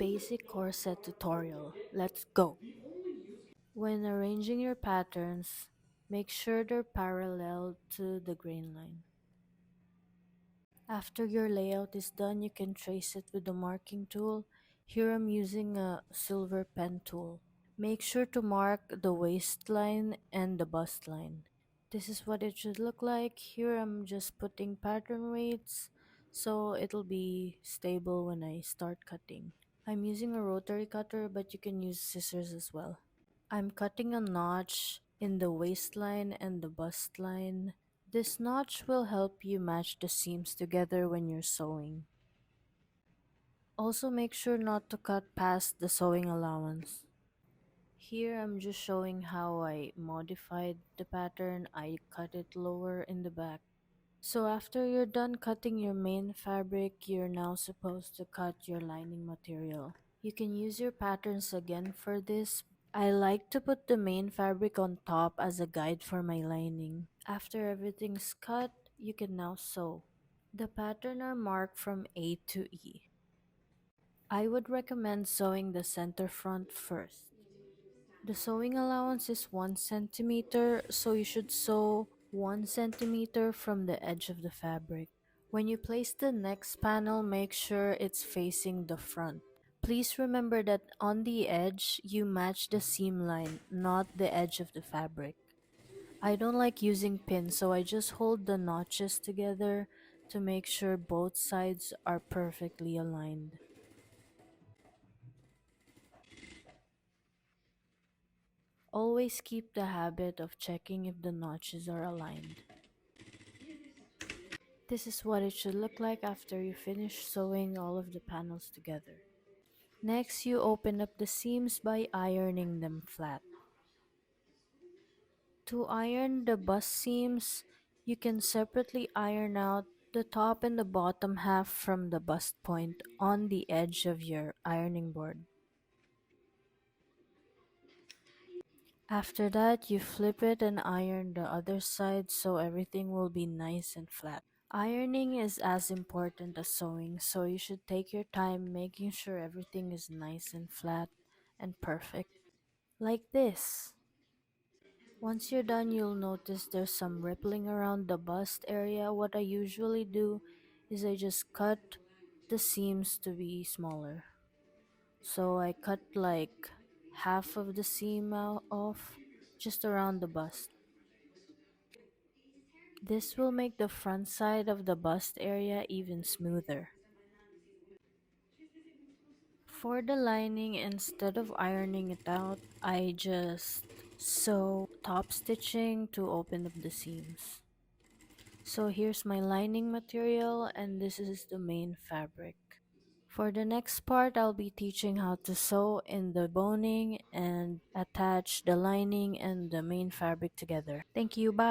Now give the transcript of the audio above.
Basic corset tutorial. Let's go! When arranging your patterns, make sure they're parallel to the grain line. After your layout is done, you can trace it with the marking tool. Here I'm using a silver pen tool. Make sure to mark the waistline and the bust line. This is what it should look like. Here I'm just putting pattern weights so it'll be stable when I start cutting. I'm using a rotary cutter, but you can use scissors as well. I'm cutting a notch in the waistline and the bust line. This notch will help you match the seams together when you're sewing. Also make sure not to cut past the sewing allowance. Here I'm just showing how I modified the pattern. I cut it lower in the back. So after you're done cutting your main fabric, you're now supposed to cut your lining material. You can use your patterns again for this. I like to put the main fabric on top as a guide for my lining. After everything's cut, you can now sew. The pattern are marked from A to E. I would recommend sewing the center front first. The sewing allowance is 1 centimeter, so you should sew 1 centimeter from the edge of the fabric. When you place the next panel, make sure it's facing the front. Please remember that on the edge, you match the seam line, not the edge of the fabric. I don't like using pins, so I just hold the notches together to make sure both sides are perfectly aligned. Always keep the habit of checking if the notches are aligned. This is what it should look like after you finish sewing all of the panels together. Next, you open up the seams by ironing them flat. To iron the bust seams, you can separately iron out the top and the bottom half from the bust point on the edge of your ironing board. After that, you flip it and iron the other side so everything will be nice and flat. Ironing is as important as sewing, so you should take your time making sure everything is nice and flat and perfect. Like this. Once you're done, you'll notice there's some rippling around the bust area. What I usually do is I just cut the seams to be smaller. So I cut like half of the seam out off just around the bust. This will make the front side of the bust area even smoother. For the lining, instead of ironing it out, I just sew top stitching to open up the seams. So here's my lining material and this is the main fabric. For the next part, I'll be teaching how to sew in the boning and attach the lining and the main fabric together. Thank you, bye!